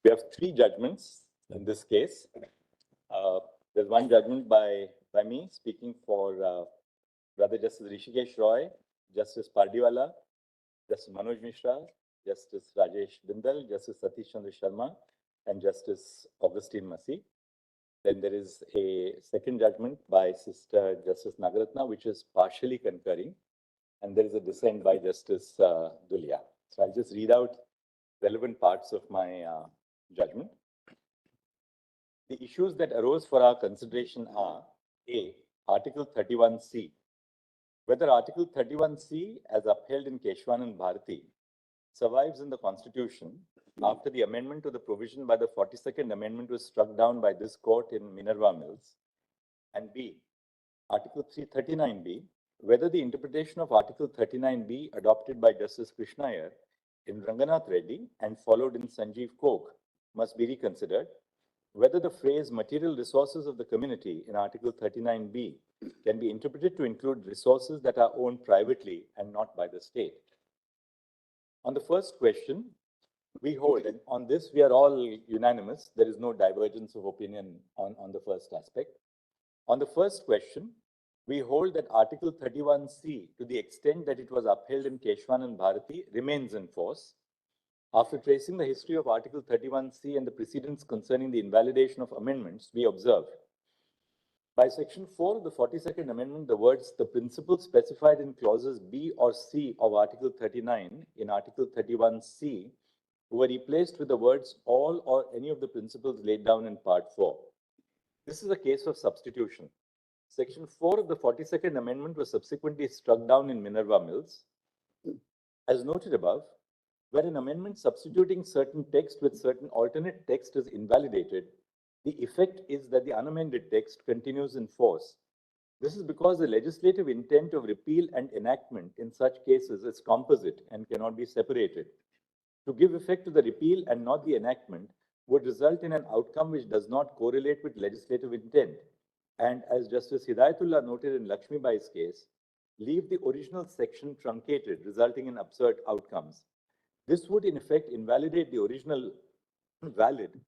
We have three judgments in this case. There's one judgment by me speaking for Brother Justice Rishikesh Roy, Justice Pardiwala, Justice Manoj Mishra, Justice Rajesh Bindal, Justice Satish Chandra Sharma, and Justice Augustine Masi. Then there is a second judgment by Sister Justice Nagaratna, which is partially concurring. And there is a dissent by Justice Dulia. So I'll just read out relevant parts of my judgment. The issues that arose for our consideration are A. Article 31C. Whether Article 31C, as upheld in Keshwanand Bharati, survives in the Constitution after the amendment to the provision by the 42nd Amendment was struck down by this court in Minerva Mills. And B. Article 339B. Whether the interpretation of Article 39B adopted by Justice Krishna Iyer in Ranganath Reddy and followed in Sanjeev Kok must be reconsidered. Whether the phrase material resources of the community in Article 39B can be interpreted to include resources that are owned privately and not by the state. On the first question, we hold, and on this we are all unanimous, there is no divergence of opinion on the first aspect. On the first question, we hold that Article 31C, to the extent that it was upheld in Keshwanand Bharati, remains in force. After tracing the history of Article 31C and the precedents concerning the invalidation of amendments, we observe by Section 4 of the 42nd Amendment, the words "the principles specified in clauses B or C of Article 39 in Article 31C were replaced with the words "all or any of the principles laid down in Part 4. This is a case of substitution. Section 4 of the 42nd Amendment was subsequently struck down in Minerva Mills. As noted above, where an amendment substituting certain text with certain alternate text is invalidated, the effect is that the unamended text continues in force. This is because the legislative intent of repeal and enactment in such cases is composite and cannot be separated. To give effect to the repeal and not the enactment would result in an outcome which does not correlate with legislative intent, and as Justice Hidayatullah noted in Lakshmi Bai's case, leave the original section truncated, resulting in absurd outcomes. This would in effect invalidate the original valid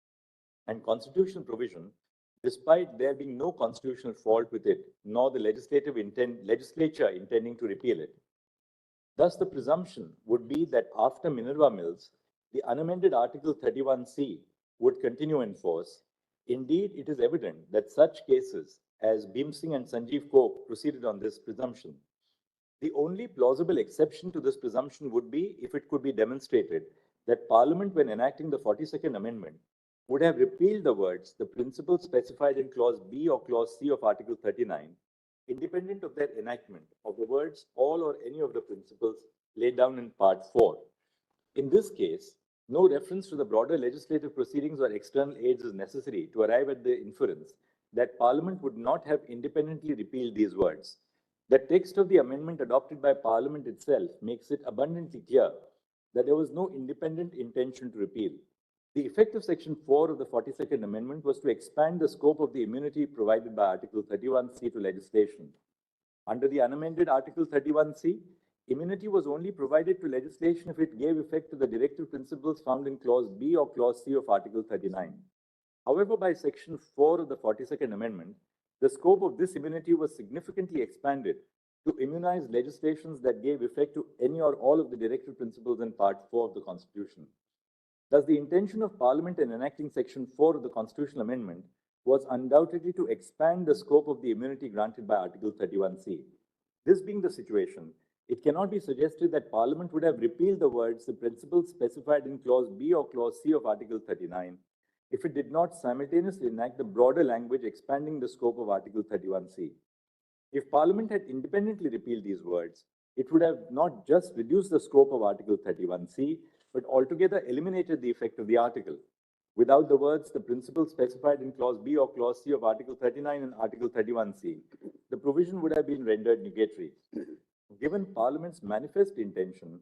and constitutional provision, despite there being no constitutional fault with it, nor the legislature intending to repeal it. Thus, the presumption would be that after Minerva Mills, the unamended Article 31C would continue in force. Indeed, it is evident that such cases as Bhim Singh and Sanjeev Kok proceeded on this presumption. The only plausible exception to this presumption would be if it could be demonstrated that Parliament, when enacting the 42nd Amendment, would have repealed the words "the principles specified in Clause B or Clause C of Article 39, independent of their enactment of the words "all or any of the principles laid down in Part 4. In this case, no reference to the broader legislative proceedings or external aids is necessary to arrive at the inference that Parliament would not have independently repealed these words. The text of the amendment adopted by Parliament itself makes it abundantly clear that there was no independent intention to repeal. The effect of Section 4 of the 42nd Amendment was to expand the scope of the immunity provided by Article 31C to legislation. Under the unamended Article 31C, immunity was only provided to legislation if it gave effect to the directive principles found in Clause B or Clause C of Article 39. However, by Section 4 of the 42nd Amendment, the scope of this immunity was significantly expanded to immunize legislations that gave effect to any or all of the directive principles in Part 4 of the Constitution. Thus, the intention of Parliament in enacting Section 4 of the Constitutional Amendment was undoubtedly to expand the scope of the immunity granted by Article 31C. This being the situation, it cannot be suggested that Parliament would have repealed the words "the principles specified in Clause B or Clause C of Article 39 if it did not simultaneously enact the broader language expanding the scope of Article 31C. If Parliament had independently repealed these words, it would have not just reduced the scope of Article 31C, but altogether eliminated the effect of the article. Without the words "the principles specified in Clause B or Clause C of Article 39 and Article 31C, the provision would have been rendered nugatory. Given Parliament's manifest intention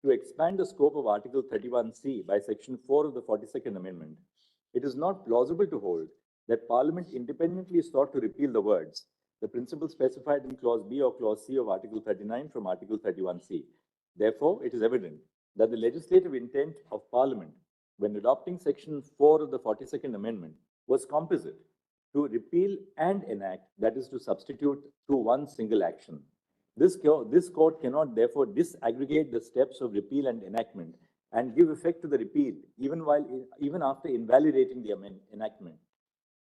to expand the scope of Article 31C by Section 4 of the 42nd Amendment, it is not plausible to hold that Parliament independently sought to repeal the words "the principles specified in Clause B or Clause C of Article 39 from Article 31C. Therefore, it is evident that the legislative intent of Parliament when adopting Section 4 of the 42nd Amendment, was composite, to repeal and enact, that is, to substitute through one single action. This court cannot therefore disaggregate the steps of repeal and enactment and give effect to the repeal even after invalidating the enactment.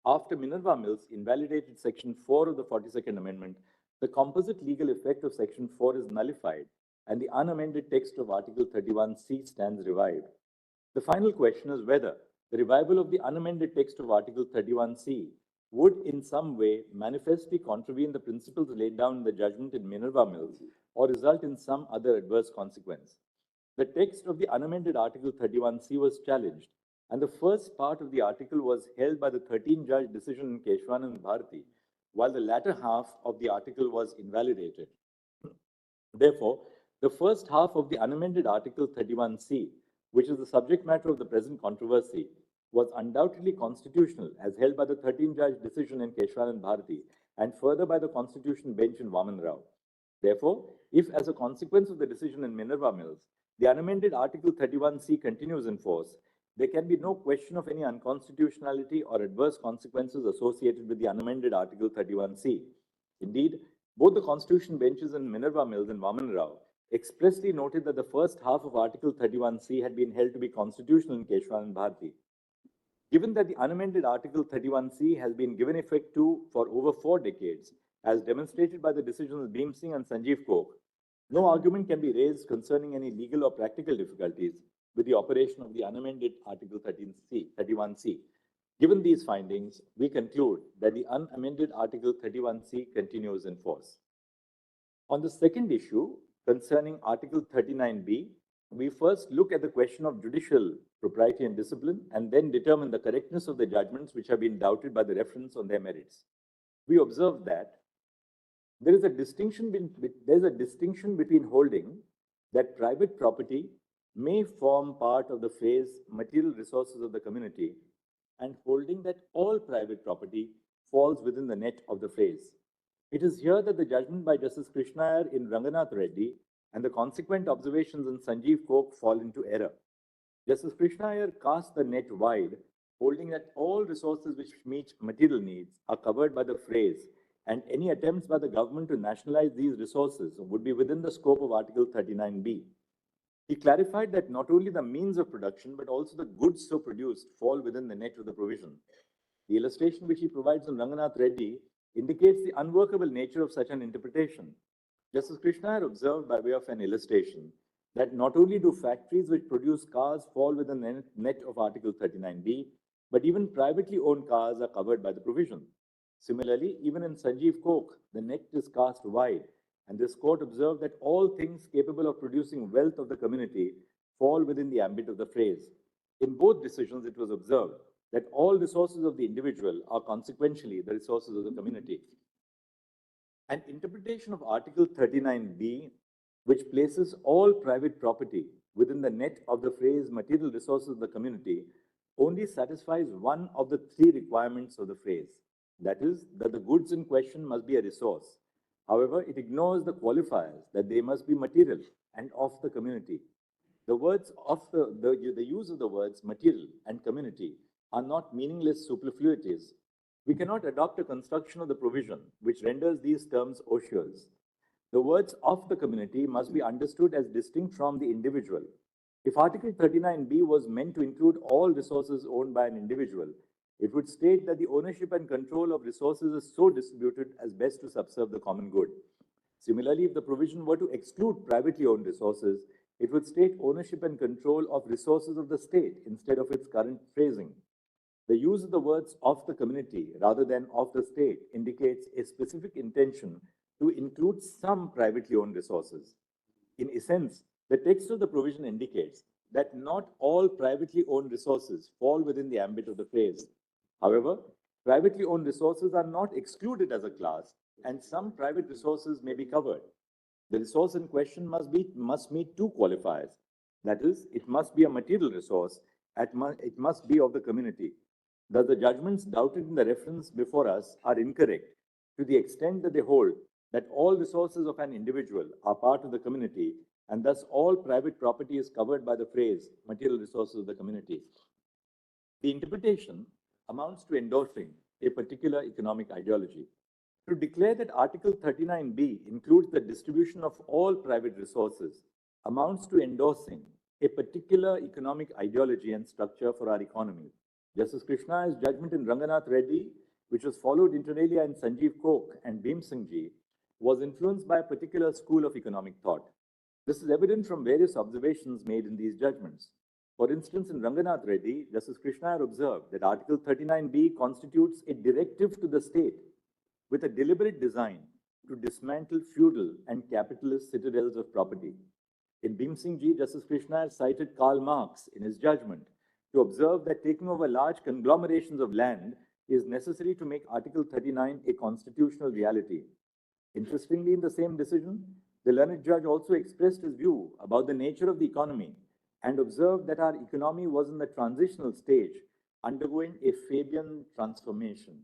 After Minerva Mills invalidated Section 4 of the 42nd Amendment, the composite legal effect of Section 4 is nullified and the unamended text of Article 31C stands revived. The final question is whether the revival of the unamended text of Article 31C would in some way manifestly contravene the principles laid down in the judgment in Minerva Mills or result in some other adverse consequence. The text of the unamended Article 31C was challenged, and the first part of the article was held by the 13-judge decision in Keshwanand Bharati, while the latter half of the article was invalidated. Therefore, the first half of the unamended Article 31C, which is the subject matter of the present controversy, was undoubtedly constitutional as held by the 13-judge decision in Keshwanand Bharati and further by the Constitution bench in Vaman Rao. Therefore, if as a consequence of the decision in Minerva Mills, the unamended Article 31C continues in force, there can be no question of any unconstitutionality or adverse consequences associated with the unamended Article 31C. Indeed, both the Constitution benches in Minerva Mills and Vaman Rao expressly noted that the first half of Article 31C had been held to be constitutional in Keshwanand Bharati. Given that the unamended Article 31C has been given effect to for over 4 decades, as demonstrated by the decisions of Bhim Singh and Sanjeev Kok, no argument can be raised concerning any legal or practical difficulties with the operation of the unamended Article 31C. Given these findings, we conclude that the unamended Article 31C continues in force. On the second issue, concerning Article 39B, we first look at the question of judicial propriety and discipline and then determine the correctness of the judgments which have been doubted by the reference on their merits. We observe that there is a distinction between holding that private property may form part of the phrase material resources of the community and holding that all private property falls within the net of the phrase. It is here that the judgment by Justice Krishna Iyer in Ranganath Reddy and the consequent observations in Sanjeev Kok fall into error. Justice Krishna Iyer cast the net wide, holding that all resources which meet material needs are covered by the phrase, and any attempts by the government to nationalize these resources would be within the scope of Article 39B. He clarified that not only the means of production, but also the goods so produced fall within the net of the provision. The illustration which he provides on Ranganath Reddy indicates the unworkable nature of such an interpretation. Justice Krishna Iyer observed by way of an illustration that not only do factories which produce cars fall within the net of Article 39B, but even privately owned cars are covered by the provision. Similarly, even in Sanjeev Kok, the net is cast wide, and this court observed that all things capable of producing wealth of the community fall within the ambit of the phrase. In both decisions, it was observed that all resources of the individual are consequentially the resources of the community. An interpretation of Article 39B, which places all private property within the net of the phrase material resources of the community, only satisfies one of the 3 requirements of the phrase. That is, that the goods in question must be a resource. However, it ignores the qualifiers that they must be material and of the community. The words of the use of the words material and community are not meaningless superfluities. We cannot adopt a construction of the provision which renders these terms osiers. The words of the community must be understood as distinct from the individual. If Article 39B was meant to include all resources owned by an individual, it would state that the ownership and control of resources is so distributed as best to subserve the common good. Similarly, if the provision were to exclude privately owned resources, it would state ownership and control of resources of the state instead of its current phrasing. The use of the words of the community rather than of the state indicates a specific intention to include some privately owned resources. In essence, the text of the provision indicates that not all privately owned resources fall within the ambit of the phrase. However, privately owned resources are not excluded as a class, and some private resources may be covered. The resource in question must meet 2 qualifiers. That is, it must be a material resource, it must be of the community. Thus, the judgments doubted in the reference before us are incorrect to the extent that they hold that all resources of an individual are part of the community and thus all private property is covered by the phrase material resources of the community. The interpretation amounts to endorsing a particular economic ideology. To declare that Article 39B includes the distribution of all private resources amounts to endorsing a particular economic ideology and structure for our economy. Justice Krishna's judgment in Ranganath Reddy, which was followed inter alia in Sanjeev Kok and Bhim Singh Ji, was influenced by a particular school of economic thought. This is evident from various observations made in these judgments. For instance, in Ranganath Reddy, Justice Krishna observed that Article 39B constitutes a directive to the state with a deliberate design to dismantle feudal and capitalist citadels of property. In Bhim Singh Ji, Justice Krishna cited Karl Marx in his judgment to observe that taking over large conglomerations of land is necessary to make Article 39 a constitutional reality. Interestingly, in the same decision, the learned judge also expressed his view about the nature of the economy and observed that our economy was in the transitional stage, undergoing a Fabian transformation.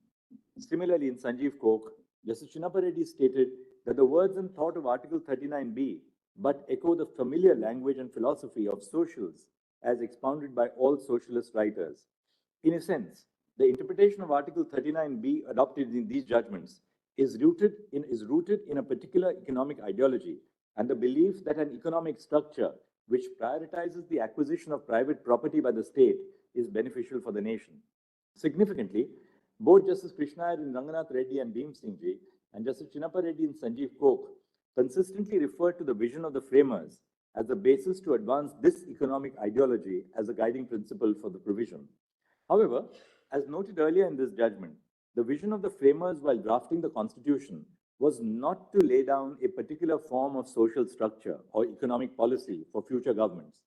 Similarly, in Sanjeev Kok, Justice Chinnappa Reddy stated that the words and thought of Article 39B but echo the familiar language and philosophy of socials as expounded by all socialist writers. In a sense, the interpretation of Article 39B adopted in these judgments is rooted in a particular economic ideology and the belief that an economic structure which prioritizes the acquisition of private property by the state is beneficial for the nation. Significantly, both Justice Krishna in Ranganath Reddy and Bhim Singh Ji and Justice Chinnappa Reddy in Sanjeev Kok consistently referred to the vision of the framers as the basis to advance this economic ideology as a guiding principle for the provision. However, as noted earlier in this judgment, the vision of the framers while drafting the Constitution was not to lay down a particular form of social structure or economic policy for future governments.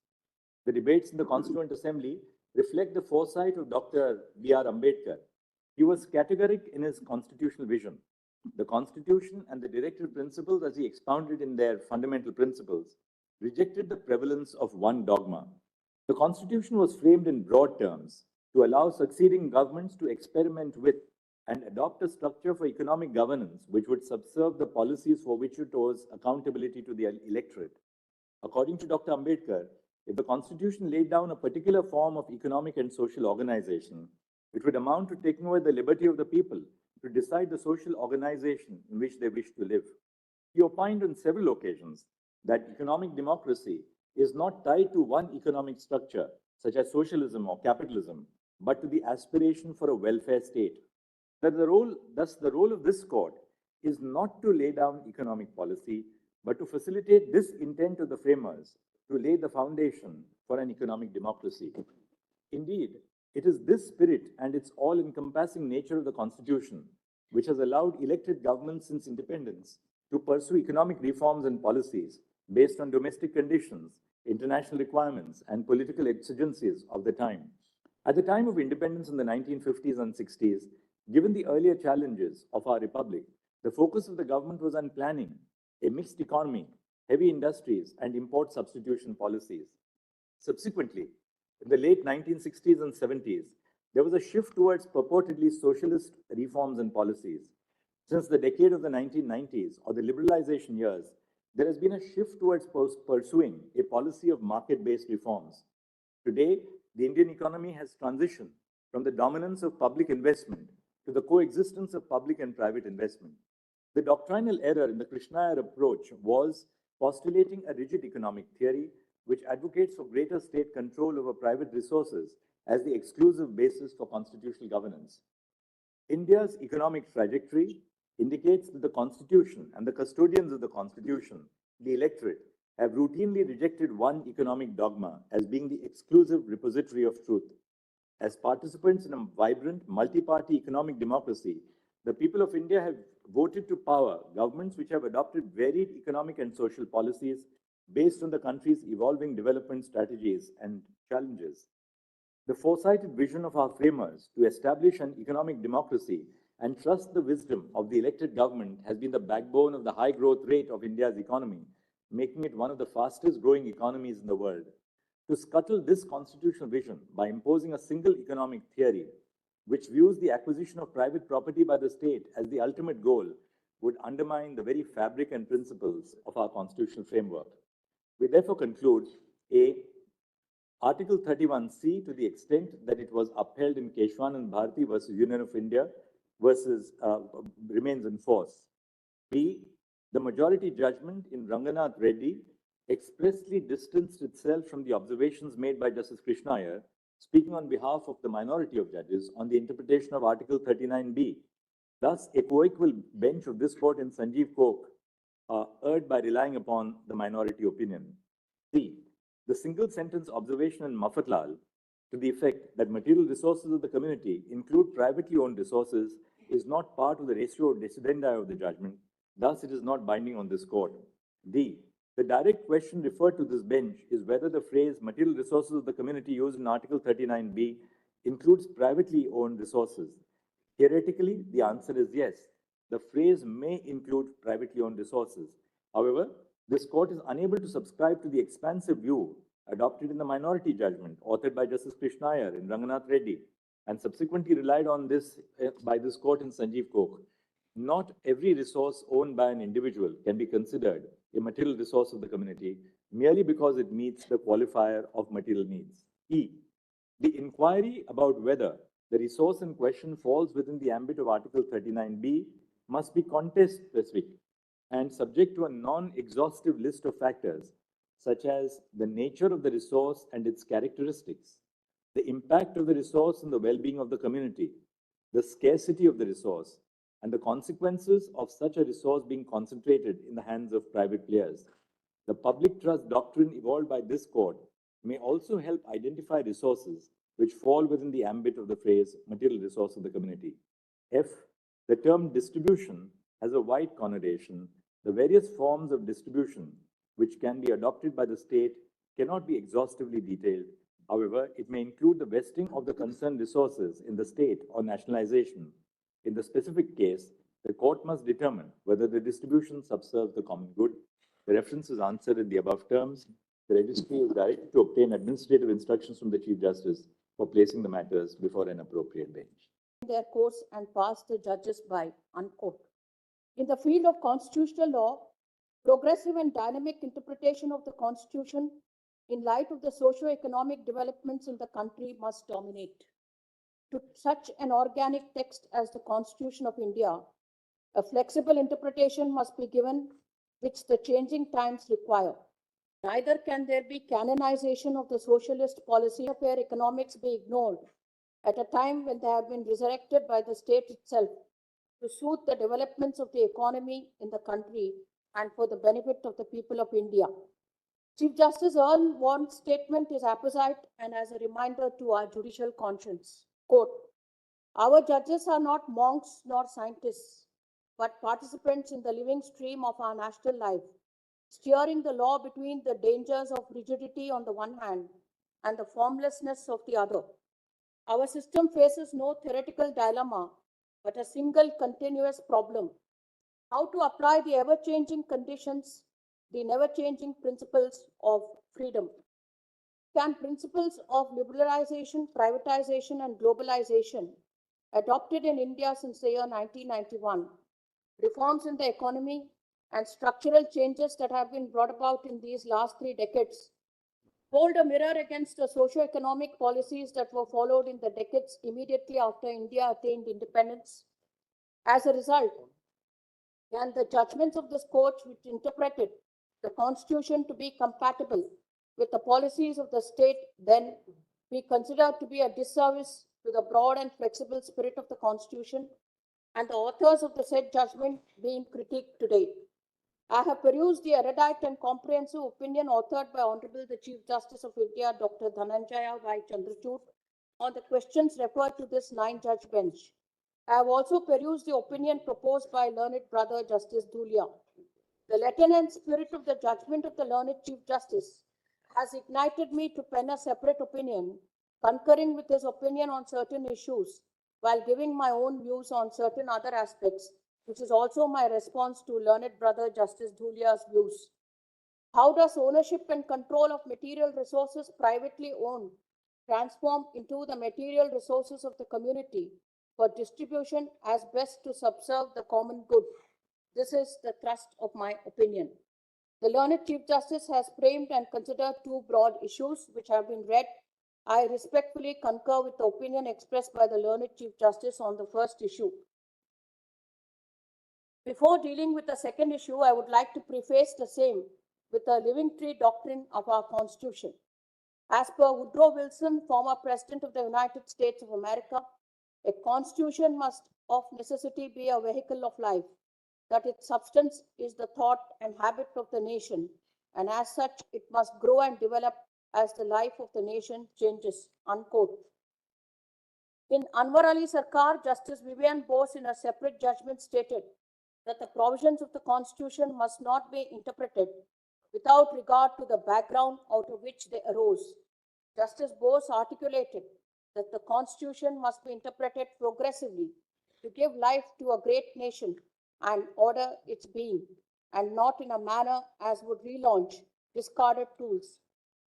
The debates in the Constituent Assembly reflect the foresight of Dr. B.R. Ambedkar. He was categoric in his constitutional vision. The Constitution and the directive principles as he expounded in their fundamental principles rejected the prevalence of one dogma. The Constitution was framed in broad terms to allow succeeding governments to experiment with and adopt a structure for economic governance which would subserve the policies for which it owes accountability to the electorate. According to Dr. Ambedkar, if the Constitution laid down a particular form of economic and social organization, it would amount to taking away the liberty of the people to decide the social organization in which they wish to live. He opined on several occasions that economic democracy is not tied to one economic structure, such as socialism or capitalism, but to the aspiration for a welfare state. Thus, the role of this court is not to lay down economic policy, but to facilitate this intent of the framers to lay the foundation for an economic democracy. Indeed, it is this spirit and its all-encompassing nature of the Constitution which has allowed elected governments since independence to pursue economic reforms and policies based on domestic conditions, international requirements, and political exigencies of the time. At the time of independence in the 1950s and 60s, given the earlier challenges of our republic, the focus of the government was on planning a mixed economy, heavy industries, and import substitution policies. Subsequently, in the late 1960s and 70s, there was a shift towards purportedly socialist reforms and policies. Since the decade of the 1990s or the liberalization years, there has been a shift towards pursuing a policy of market-based reforms. Today, the Indian economy has transitioned from the dominance of public investment to the coexistence of public and private investment. The doctrinal error in the Krishnayar approach was postulating a rigid economic theory which advocates for greater state control over private resources as the exclusive basis for constitutional governance. India's economic trajectory indicates that the Constitution and the custodians of the Constitution, the electorate, have routinely rejected one economic dogma as being the exclusive repository of truth. As participants in a vibrant, multi-party economic democracy, the people of India have voted to power governments which have adopted varied economic and social policies based on the country's evolving development strategies and challenges. The foresighted vision of our framers to establish an economic democracy and trust the wisdom of the elected government has been the backbone of the high growth rate of India's economy, making it one of the fastest growing economies in the world. To scuttle this constitutional vision by imposing a single economic theory, which views the acquisition of private property by the state as the ultimate goal, would undermine the very fabric and principles of our constitutional framework. We therefore conclude A. Article 31C, to the extent that it was upheld in Keshwan and Bharati versus Union of India versus remains in force. B. The majority judgment in Ranganath Reddy expressly distanced itself from the observations made by Justice Krishna Iyer, speaking on behalf of the minority of judges on the interpretation of Article 39B. Thus, a co-equal bench of this court in Sanjeev Kok erred by relying upon the minority opinion. C. The single sentence observation in Mafatlal to the effect that material resources of the community include privately owned resources is not part of the ratio decidendi of the judgment. Thus, it is not binding on this court. D. The direct question referred to this bench is whether the phrase material resources of the community used in Article 39B includes privately owned resources. Theoretically, the answer is yes. The phrase may include privately owned resources. However, this court is unable to subscribe to the expansive view adopted in the minority judgment authored by Justice Krishna Iyer in Ranganath Reddy and subsequently relied on this by this court in Sanjeev Kok. Not every resource owned by an individual can be considered a material resource of the community merely because it meets the qualifier of material needs. E. The inquiry about whether the resource in question falls within the ambit of Article 39B must be context-specific and subject to a non-exhaustive list of factors, such as the nature of the resource and its characteristics, the impact of the resource on the well-being of the community, the scarcity of the resource, and the consequences of such a resource being concentrated in the hands of private players. The public trust doctrine evolved by this court may also help identify resources which fall within the ambit of the phrase material resource of the community. F. The term distribution has a wide connotation. The various forms of distribution which can be adopted by the state cannot be exhaustively detailed. However, it may include the vesting of the concerned resources in the state or nationalization. In the specific case, the court must determine whether the distribution subserves the common good. The reference is answered in the above terms. The registry is directed to obtain administrative instructions from the Chief Justice for placing the matters before an appropriate bench. Their course and pass the judges by, unquote. In the field of constitutional law, progressive and dynamic interpretation of the Constitution in light of the socio-economic developments in the country must dominate. To such an organic text as the Constitution of India, a flexible interpretation must be given which the changing times require. Neither can there be canonization of the socialist policy of where economics be ignored at a time when they have been resurrected by the state itself to suit the developments of the economy in the country and for the benefit of the people of India. Chief Justice Earl Warren's statement is apposite and as a reminder to our judicial conscience. Quote, our judges are not monks nor scientists, but participants in the living stream of our national life, steering the law between the dangers of rigidity on the one hand and the formlessness of the other. Our system faces no theoretical dilemma, but a single continuous problem: how to apply the ever-changing conditions, the never-changing principles of freedom. Can principles of liberalization, privatization, and globalization adopted in India since the year 1991, reforms in the economy, and structural changes that have been brought about in these last 3 decades hold a mirror against the socio-economic policies that were followed in the decades immediately after India attained independence? As a result, can the judgments of this court, which interpreted the Constitution to be compatible with the policies of the state, then be considered to be a disservice to the broad and flexible spirit of the Constitution and the authors of the said judgment being critiqued today? I have perused the erudite and comprehensive opinion authored by Honorable the Chief Justice of India, Dr. Dhananjaya by Chandrachud, on the questions referred to this 9-judge bench. I have also perused the opinion proposed by learned brother Justice Dhulia. The letter and spirit of the judgment of the learned Chief Justice has ignited me to pen a separate opinion, concurring with his opinion on certain issues, while giving my own views on certain other aspects, which is also my response to learned brother Justice Dhulia's views. How does ownership and control of material resources privately owned transform into the material resources of the community for distribution as best to subserve the common good? This is the thrust of my opinion. The learned Chief Justice has framed and considered two broad issues which have been read. I respectfully concur with the opinion expressed by the learned Chief Justice on the first issue. Before dealing with the second issue, I would like to preface the same with the living tree doctrine of our Constitution. As per Woodrow Wilson, former President of the United States of America, a constitution must of necessity be a vehicle of life, that its substance is the thought and habit of the nation, and as such, it must grow and develop as the life of the nation changes, unquote. In Anwar Ali Sarkar, Justice Vivian Bose, in a separate judgment, stated that the provisions of the Constitution must not be interpreted without regard to the background out of which they arose. Justice Bose articulated that the Constitution must be interpreted progressively to give life to a great nation and order its being, and not in a manner as would relaunch discarded tools.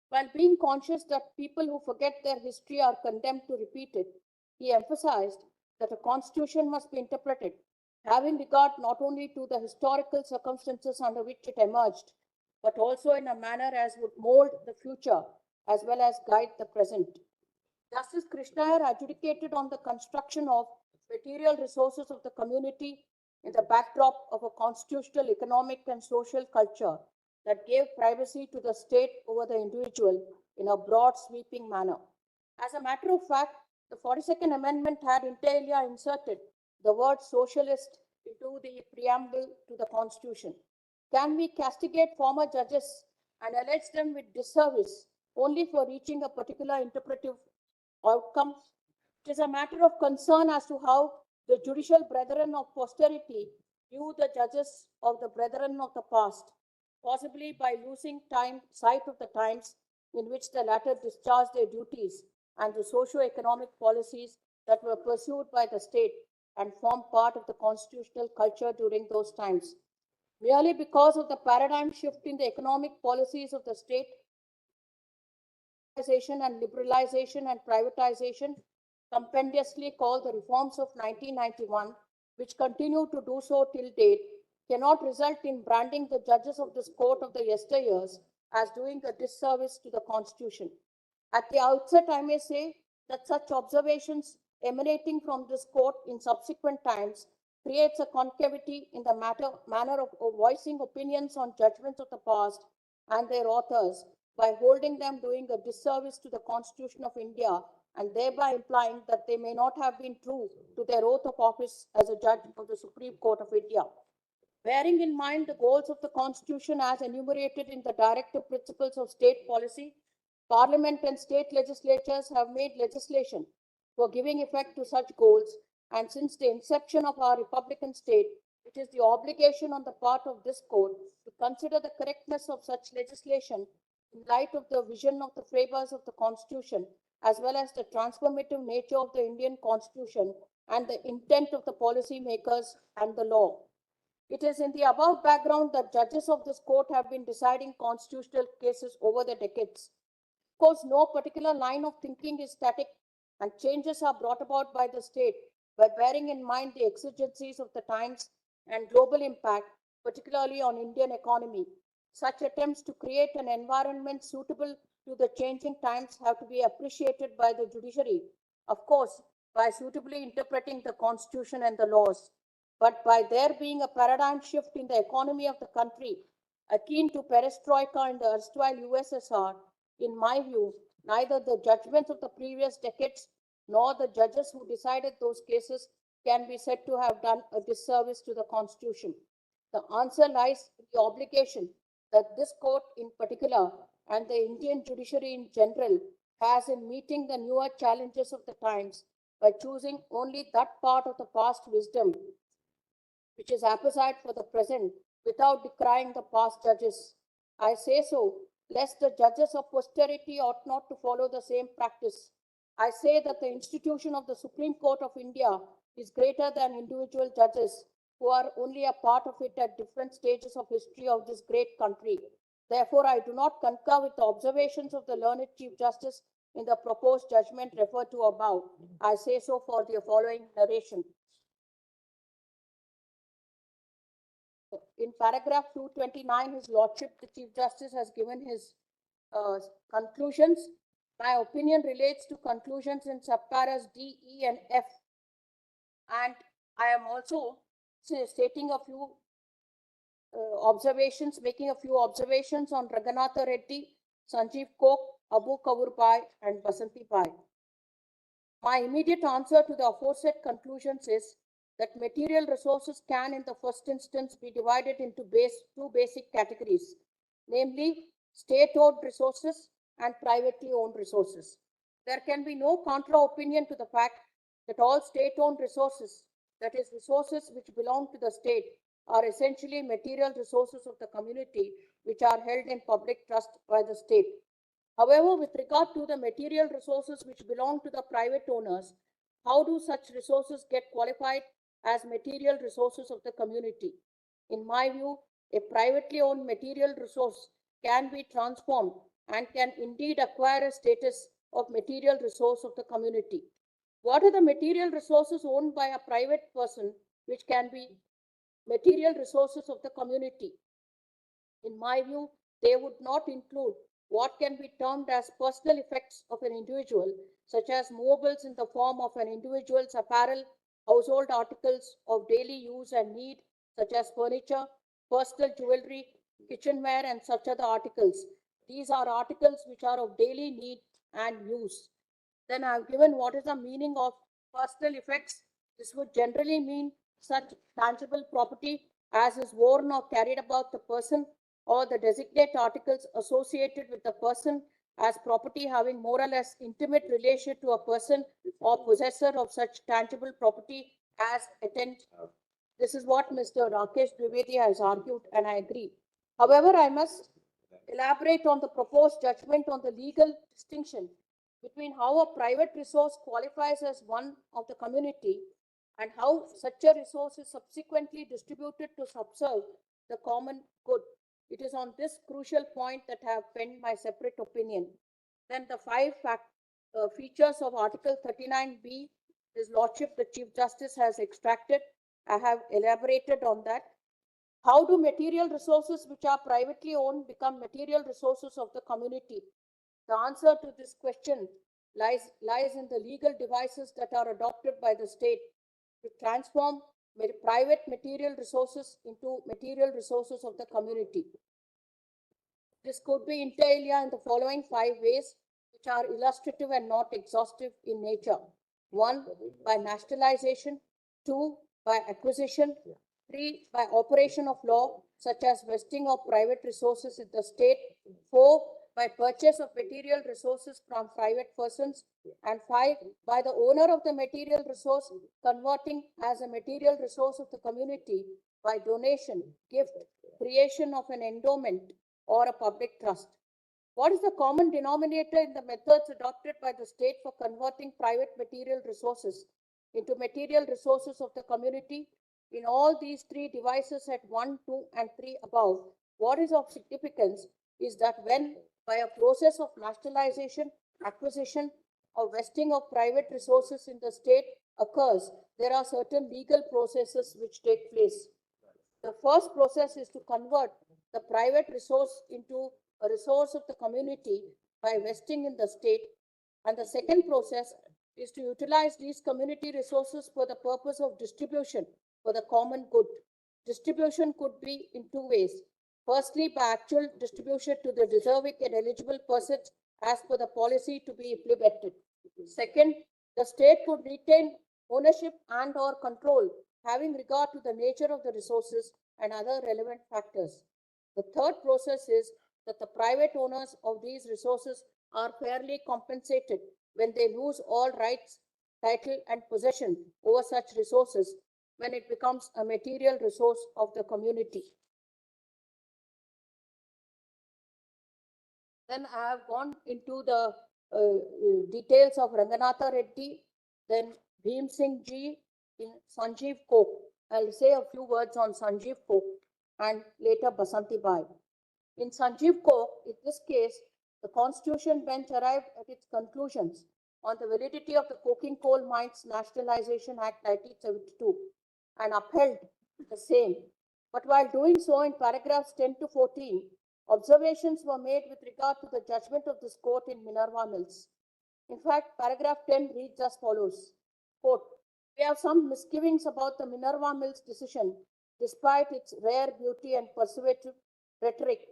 While being conscious that people who forget their history are condemned to repeat it, he emphasized that a constitution must be interpreted, having regard not only to the historical circumstances under which it emerged, but also in a manner as would mold the future as well as guide the present. Justice Krishnayar adjudicated on the construction of material resources of the community in the backdrop of a constitutional, economic, and social culture that gave privacy to the state over the individual in a broad, sweeping manner. As a matter of fact, the 42nd Amendment had inter alia inserted the word socialist into the preamble to the Constitution. Can we castigate former judges and allege them with disservice only for reaching a particular interpretive outcome? It is a matter of concern as to how the judicial brethren of posterity view the judges of the brethren of the past, possibly by losing sight of the times in which the latter discharged their duties and the socio-economic policies that were pursued by the state and formed part of the constitutional culture during those times. Merely because of the paradigm shift in the economic policies of the state, and liberalization and privatization, compendiously called the reforms of 1991, which continue to do so till date, cannot result in branding the judges of this court of the yesteryears as doing a disservice to the Constitution. At the outset, I may say that such observations emanating from this court in subsequent times creates a concavity in the manner of voicing opinions on judgments of the past and their authors by holding them doing a disservice to the Constitution of India and thereby implying that they may not have been true to their oath of office as a judge of the Supreme Court of India. Bearing in mind the goals of the Constitution as enumerated in the directive principles of state policy, Parliament and state legislatures have made legislation for giving effect to such goals, and since the inception of our republican state, it is the obligation on the part of this court to consider the correctness of such legislation in light of the vision of the framers of the Constitution, as well as the transformative nature of the Indian Constitution and the intent of the policy makers and the law. It is in the above background that judges of this court have been deciding constitutional cases over the decades. Of course, no particular line of thinking is static, and changes are brought about by the state by bearing in mind the exigencies of the times and global impact, particularly on Indian economy. Such attempts to create an environment suitable to the changing times have to be appreciated by the judiciary, of course, by suitably interpreting the Constitution and the laws. But by there being a paradigm shift in the economy of the country, akin to perestroika in the erstwhile USSR, in my view, neither the judgments of the previous decades nor the judges who decided those cases can be said to have done a disservice to the Constitution. The answer lies in the obligation that this court in particular and the Indian judiciary in general has in meeting the newer challenges of the times by choosing only that part of the past wisdom which is apposite for the present without decrying the past judges. I say so, lest the judges of posterity ought not to follow the same practice. I say that the institution of the Supreme Court of India is greater than individual judges who are only a part of it at different stages of history of this great country. Therefore, I do not concur with the observations of the learned Chief Justice in the proposed judgment referred to above. I say so for the following narration. in paragraph 229, His Lordship, the Chief Justice, has given his conclusions. My opinion relates to conclusions in subparas D, E, and F. And I am also stating a few observations, making a few observations on Raghunatha Reddy, Sanjeev Kok, Abu Kavur Bai, and Basanti Bai. My immediate answer to the aforesaid conclusions is that material resources can, in the first instance, be divided into two basic categories, namely state-owned resources and privately owned resources. There can be no contra-opinion to the fact that all state-owned resources, that is, resources which belong to the state, are essentially material resources of the community which are held in public trust by the state. However, with regard to the material resources which belong to the private owners, how do such resources get qualified as material resources of the community? In my view, a privately owned material resource can be transformed and can indeed acquire a status of material resource of the community. What are the material resources owned by a private person which can be material resources of the community? In my view, they would not include what can be termed as personal effects of an individual, such as movables in the form of an individual's apparel, household articles of daily use and need, such as furniture, personal jewelry, kitchenware, and such other articles. These are articles which are of daily need and use. Then I have given what is the meaning of personal effects. This would generally mean such tangible property as is worn or carried about the person, or the designate articles associated with the person as property having more or less intimate relation to a person or possessor of such tangible property as attend. This is what Mr. Rakesh Dwivedi has argued, and I agree. However, I must elaborate on the proposed judgment on the legal distinction between how a private resource qualifies as one of the community and how such a resource is subsequently distributed to subserve the common good. It is on this crucial point that I have penned my separate opinion. Then the five features of Article 39B, His Lordship, the Chief Justice, has extracted. I have elaborated on that. How do material resources which are privately owned become material resources of the community? The answer to this question lies in the legal devices that are adopted by the state to transform private material resources into material resources of the community. This could be inter alia in the following 5 ways, which are illustrative and not exhaustive in nature. 1, by nationalization. 2, by acquisition. 3, by operation of law, such as vesting of private resources in the state. 4, by purchase of material resources from private persons. And 5, by the owner of the material resource converting as a material resource of the community by donation, gift, creation of an endowment, or a public trust. What is the common denominator in the methods adopted by the state for converting private material resources into material resources of the community? In all these 3 devices at 1, 2, and 3 above, what is of significance is that when, by a process of nationalization, acquisition, or vesting of private resources in the state occurs, there are certain legal processes which take place. The first process is to convert the private resource into a resource of the community by vesting in the state. And the second process is to utilize these community resources for the purpose of distribution for the common good. Distribution could be in 2 ways. Firstly, by actual distribution to the deserving and eligible persons as per the policy to be implemented. Second, the state could retain ownership and or control having regard to the nature of the resources and other relevant factors. The third process is that the private owners of these resources are fairly compensated when they lose all rights, title, and possession over such resources when it becomes a material resource of the community. Then I have gone into the details of Ranganatha Reddy, then Bhim Singh Ji, in Sanjeev Kok. I'll say a few words on Sanjeev Kok and later Basanti Bai. In Sanjeev Kok, in this case, the Constitution Bench arrived at its conclusions on the validity of the Coking Coal Mines Nationalization Act 1972 and upheld the same. But while doing so, in paragraphs 10 to 14, observations were made with regard to the judgment of this court in Minerva Mills. In fact, paragraph 10 reads as follows, quote, "We have some misgivings about the Minerva Mills decision, despite its rare beauty and persuasive rhetoric,"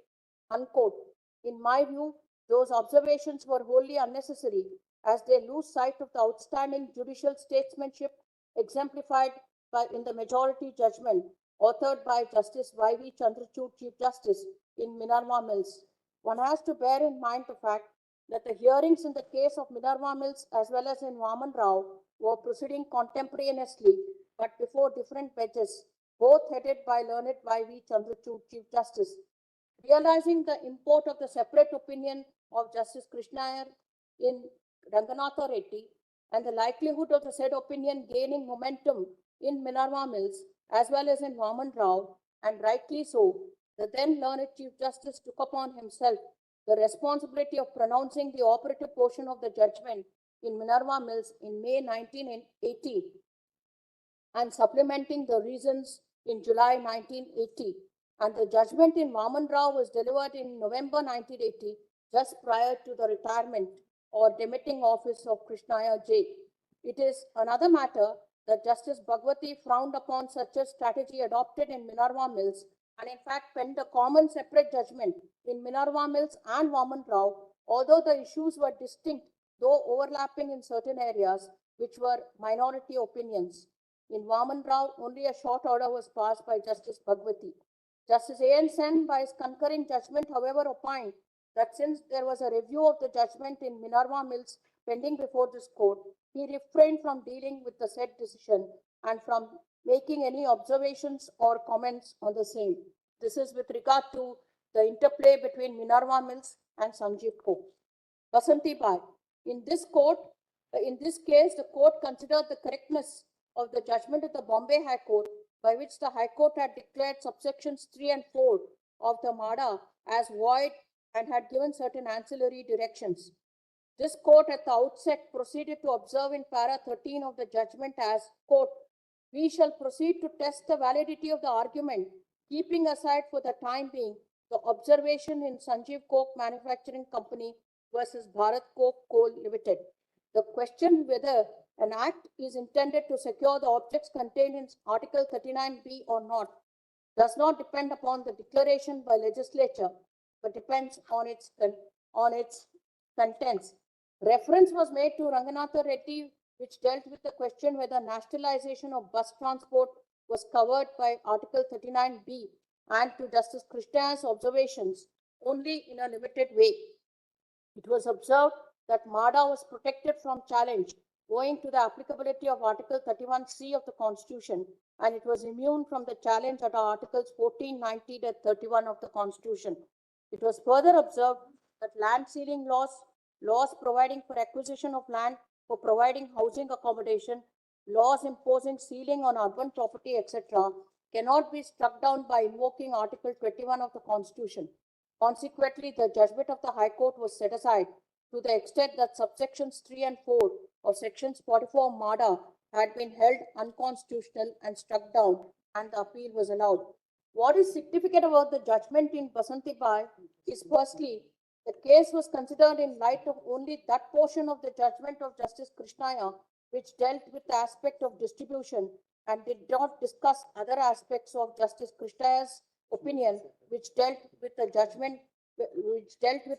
unquote. In my view, those observations were wholly unnecessary, as they lose sight of the outstanding judicial statesmanship exemplified in the majority judgment authored by Justice Y.V. Chandrachud, Chief Justice, in Minerva Mills. One has to bear in mind the fact that the hearings in the case of Minerva Mills as well as in Vaman Rao were proceeding contemporaneously but before different benches, both headed by learned Y.V. Chandrachud, Chief Justice. Realizing the import of the separate opinion of Justice Krishnayar in Ranganatha Reddy and the likelihood of the said opinion gaining momentum in Minerva Mills as well as in Vaman Rao, and rightly so, the then learned Chief Justice took upon himself the responsibility of pronouncing the operative portion of the judgment in Minerva Mills in May 1980 and supplementing the reasons in July 1980. And the judgment in Vaman Rao was delivered in November 1980, just prior to the retirement or demitting office of Krishnaya J. It is another matter that Justice Bhagwati frowned upon such a strategy adopted in Minerva Mills and in fact penned a common separate judgment in Minerva Mills and Vaman Rao, although the issues were distinct, though overlapping in certain areas, which were minority opinions. In Vaman Rao, only a short order was passed by Justice Bhagwati. Justice A.N. Sen, by his concurring judgment, however, opined that since there was a review of the judgment in Minerva Mills pending before this court, he refrained from dealing with the said decision and from making any observations or comments on the same. This is with regard to the interplay between Minerva Mills and Sanjeev Court. Basanti Bai. In this case, the court considered the correctness of the judgment of the Bombay High Court, by which the High Court had declared subsections 3 and 4 of the MADA as void and had given certain ancillary directions. This court at the outset proceeded to observe in para 13 of the judgment as, quote, "We shall proceed to test the validity of the argument, keeping aside for the time being the observation in Sanjeev Coke Manufacturing Company versus Bharat Coke Coal Limited. The question whether an act is intended to secure the objects contained in Article 39B or not does not depend upon the declaration by legislature, but depends on its contents. Reference was made to Ranganatha Reddy, which dealt with the question whether nationalization of bus transport was covered by Article 39B, and to Justice Krishna's observations only in a limited way. It was observed that MADA was protected from challenge owing to the applicability of Article 31C of the Constitution, and it was immune from the challenge under Articles 14, 19, and 31 of the Constitution. It was further observed that land ceiling laws providing for acquisition of land for providing housing accommodation, laws imposing ceiling on urban property, etc., cannot be struck down by invoking Article 21 of the Constitution. Consequently, the judgment of the High Court was set aside to the extent that subsections 3 and 4 of sections 44 MADA had been held unconstitutional and struck down, and the appeal was allowed. What is significant about the judgment in Basanti Bai is firstly, the case was considered in light of only that portion of the judgment of Justice Krishnaya which dealt with the aspect of distribution and did not discuss other aspects of Justice Krishnaya's opinion, which dealt with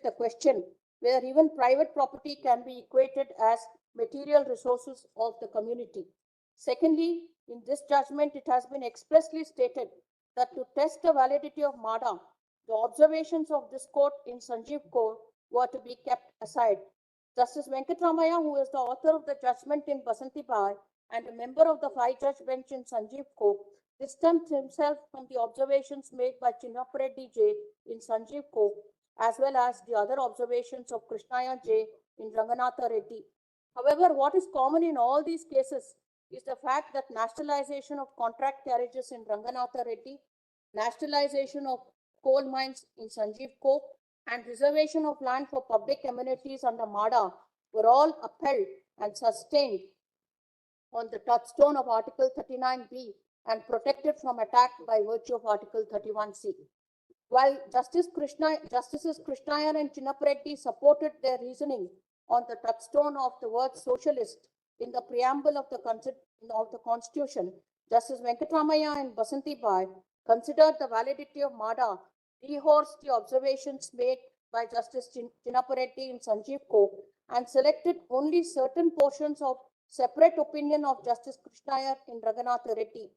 the question whether even private property can be equated as material resources of the community. Secondly, in this judgment, it has been expressly stated that to test the validity of MADA, the observations of this court in Sanjeev Court were to be kept aside. Justice Venkatramaya, who is the author of the judgment in Basanti Bai and a member of the 5-judge bench in Sanjeev Court, distanced himself from the observations made by Chinnappa J in Sanjeev Court, as well as the other observations of Krishnaya J in Ranganatha Reddy. However, what is common in all these cases is the fact that nationalization of contract carriages in Ranganatha Reddy, nationalization of coal mines in Sanjeev Court, and reservation of land for public amenities under MADA were all upheld and sustained on the touchstone of Article 39B and protected from attack by virtue of Article 31C. While Justices Krishnaiyer and Chinnapareddy supported their reasoning on the touchstone of the word socialist in the preamble of the Constitution, Justice Venkatramaya and Basanti Bai considered the validity of MADA, rehorsed the observations made by Justice Chinnapareddy in Sanjeev Coke, and selected only certain portions of separate opinion of Justice Krishnaiyer in Raghunatha Reddy.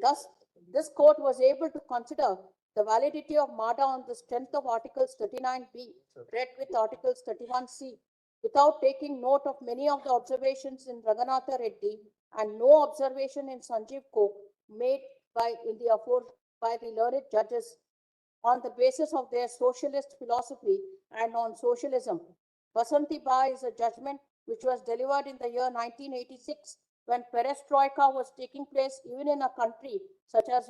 Thus, this court was able to consider the validity of MADA on the strength of Articles 39B, read with Articles 31C, without taking note of many of the observations in Raghunatha Reddy and no observation in Sanjeev Coke made by the learned judges on the basis of their socialist philosophy and on socialism. Basanti Bai is a judgment which was delivered in the year 1986 when perestroika was taking place even in a country such as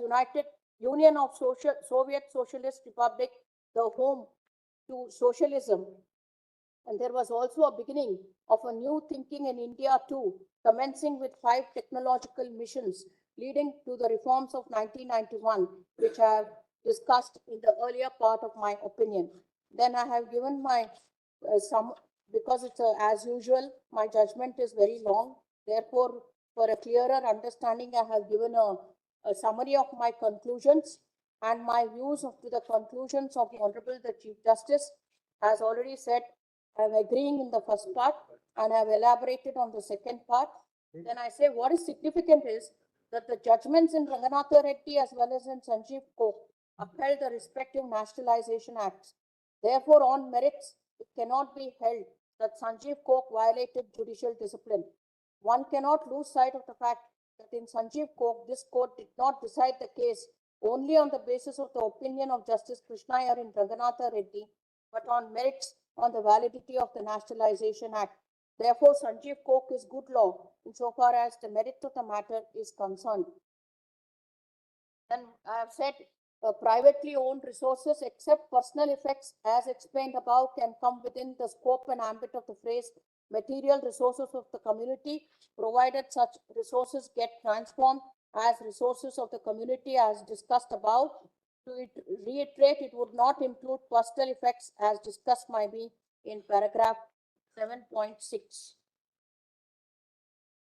Union of Soviet Socialist Republic, the home to socialism. And there was also a beginning of a new thinking in India too, commencing with 5 technological missions leading to the reforms of 1991, which I have discussed in the earlier part of my opinion. Then I have given my because it's as usual, my judgment is very long. Therefore, for a clearer understanding, I have given a summary of my conclusions and my views to the conclusions of Honorable the Chief Justice. As already said, I am agreeing in the first part and I have elaborated on the second part. Then I say what is significant is that the judgments in Raghunatha Reddy as well as in Sanjeev Coke upheld the respective nationalization acts. Therefore, on merits, it cannot be held that Sanjeev Coke violated judicial discipline. One cannot lose sight of the fact that in Sanjeev Coke, this court did not decide the case only on the basis of the opinion of Justice Krishnaiyer in Raghunatha Reddy, but on merits on the validity of the Nationalization Act. Therefore, Sanjeev Coke is good law insofar as the merit of the matter is concerned. Then I have said privately owned resources except personal effects as explained above can come within the scope and ambit of the phrase material resources of the community, provided such resources get transformed as resources of the community as discussed above. To reiterate, it would not include personal effects as discussed by me in paragraph 7.6.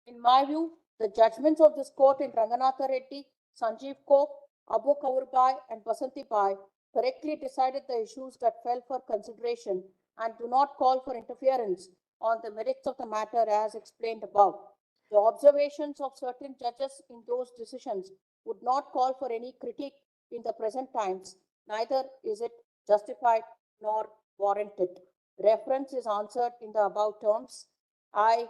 In my view, the judgments of this court in Raghunatha Reddy, Sanjeev Coke, Abu Kaurbai and Basanti Bai correctly decided the issues that fell for consideration and do not call for interference on the merits of the matter as explained above. The observations of certain judges in those decisions would not call for any critique in the present times, neither is it justified nor warranted. Reference is answered in the above terms. I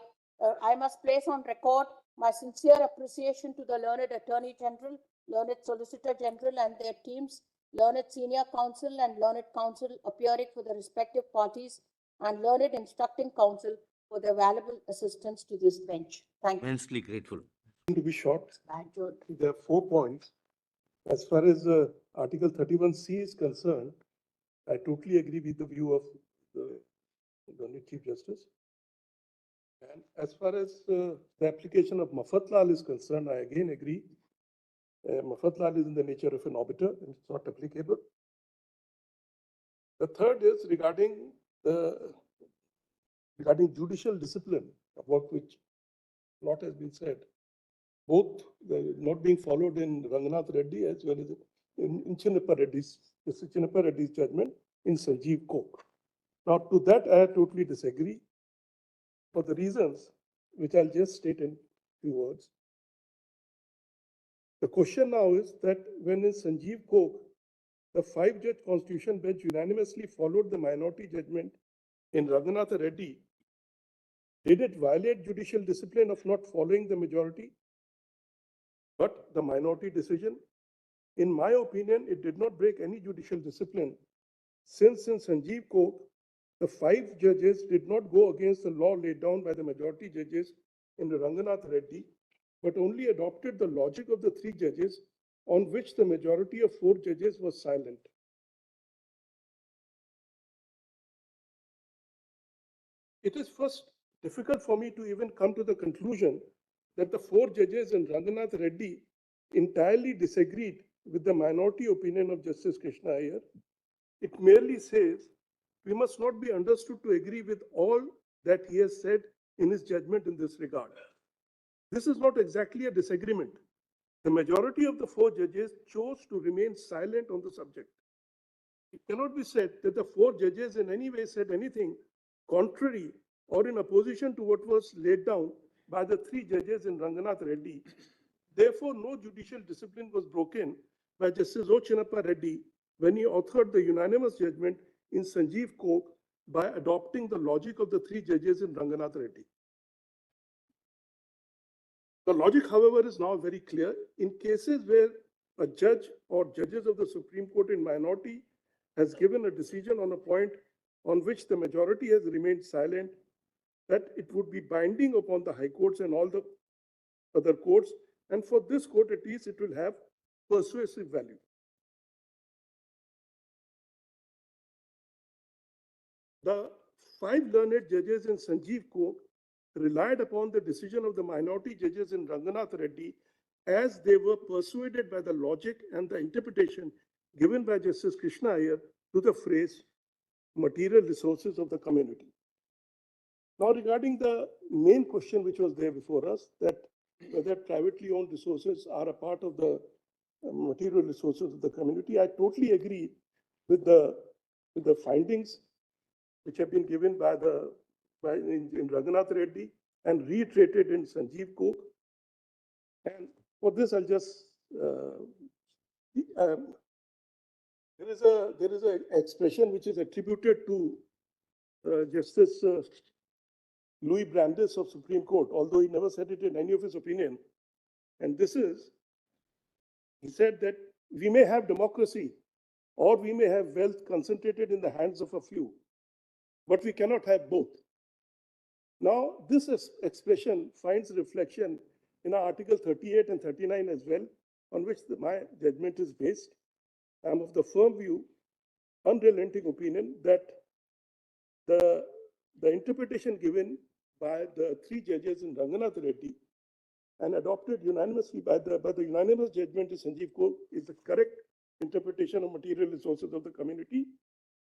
must place on record my sincere appreciation to the learned Attorney General, learned Solicitor General and their teams, learned Senior Counsel and learned Counsel appearing for the respective parties, and learned Instructing Counsel for their valuable assistance to this bench. Thank you. Immensely grateful. To be short, Badgered. there are 4 points. As far as Article 31C is concerned, I totally agree with the view of the Chief Justice. And as far as the application of Mafatlal is concerned, I again agree. Mafatlal is in the nature of an obiter and it's not applicable. The third is regarding judicial discipline, about which a lot has been said. Both not being followed in Raghunatha Reddy as well as in Chinnapareddy's judgment in Sanjeev Coke. Now, to that, I totally disagree for the reasons which I'll just state in few words. The question now is that when in Sanjeev Coke, the 5-judge Constitution bench unanimously followed the minority judgment in Raghunatha Reddy, did it violate judicial discipline of not following the majority, but the minority decision? In my opinion, it did not break any judicial discipline, since in Sanjeev Coke, the 5 judges did not go against the law laid down by the majority judges in Raghunatha Reddy, but only adopted the logic of the 3 judges on which the majority of 4 judges was silent. It is first difficult for me to even come to the conclusion that the 4 judges in Raghunatha Reddy entirely disagreed with the minority opinion of Justice Krishna Iyer. It merely says we must not be understood to agree with all that he has said in his judgment in this regard. This is not exactly a disagreement. The majority of the 4 judges chose to remain silent on the subject. It cannot be said that the 4 judges in any way said anything contrary or in opposition to what was laid down by the 3 judges in Ranganath Reddy. Therefore, no judicial discipline was broken by Justice O. Chinnappa Reddy when he authored the unanimous judgment in Sanjeev Kok by adopting the logic of the 3 judges in Ranganath Reddy. The logic, however, is now very clear. In cases where a judge or judges of the Supreme Court in minority has given a decision on a point on which the majority has remained silent, that it would be binding upon the high courts and all the other courts, and for this court at least it will have persuasive value. The 5 learned judges in Sanjeev Kok relied upon the decision of the minority judges in Ranganath Reddy as they were persuaded by the logic and the interpretation given by Justice Krishna Iyer to the phrase material resources of the community. Now, regarding the main question which was there before us, that whether privately owned resources are a part of the material resources of the community, I totally agree with the findings which have been given by in Ranganath Reddy and reiterated in Sanjeev Kok. And for this, I'll just there is a expression which is attributed to Justice Louis Brandeis of Supreme Court, although he never said it in any of his opinion. And this is, he said that we may have democracy or we may have wealth concentrated in the hands of a few, but we cannot have both. Now, this expression finds reflection in our Article 38 and 39 as well, on which my judgment is based. I am of the firm view, unrelenting opinion, that the interpretation given by the 3 judges in Ranganath Reddy and adopted unanimously by the unanimous judgment in Sanjeev Kok is the correct interpretation of material resources of the community.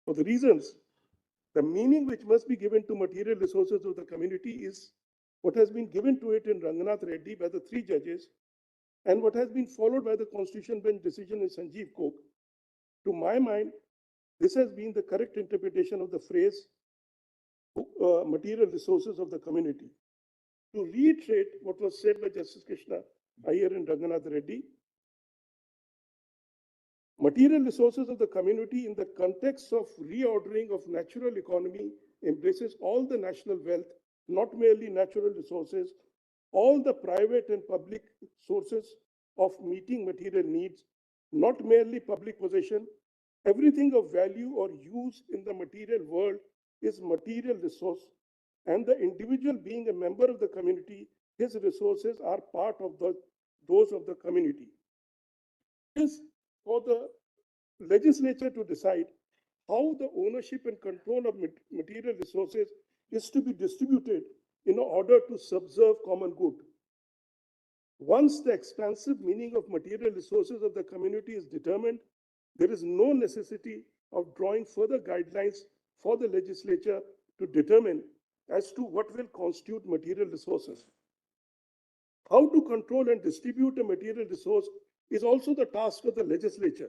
For the reasons, the meaning which must be given to material resources of the community is what has been given to it in Ranganath Reddy by the 3 judges and what has been followed by the Constitution Bench decision in Sanjeev Kok. To my mind, this has been the correct interpretation of the phrase material resources of the community. To reiterate what was said by Justice Krishna Iyer and Ranganath Reddy, material resources of the community in the context of reordering of natural economy embraces all the national wealth, not merely natural resources, all the private and public sources of meeting material needs, not merely public possession. Everything of value or use in the material world is material resource, and the individual being a member of the community, his resources are part of those of the community. It is for the legislature to decide how the ownership and control of material resources is to be distributed in order to subserve common good. Once the expansive meaning of material resources of the community is determined, there is no necessity of drawing further guidelines for the legislature to determine as to what will constitute material resources. How to control and distribute a material resource is also the task of the legislature.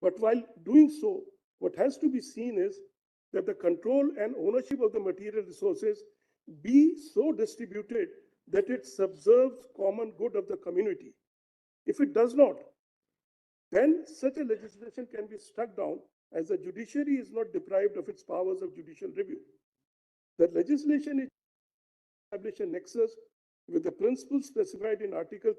But while doing so, what has to be seen is that the control and ownership of the material resources be so distributed that it subserves common good of the community. If it does not, then such a legislation can be struck down as the judiciary is not deprived of its powers of judicial review. The legislation is to establish a nexus with the principles specified in Article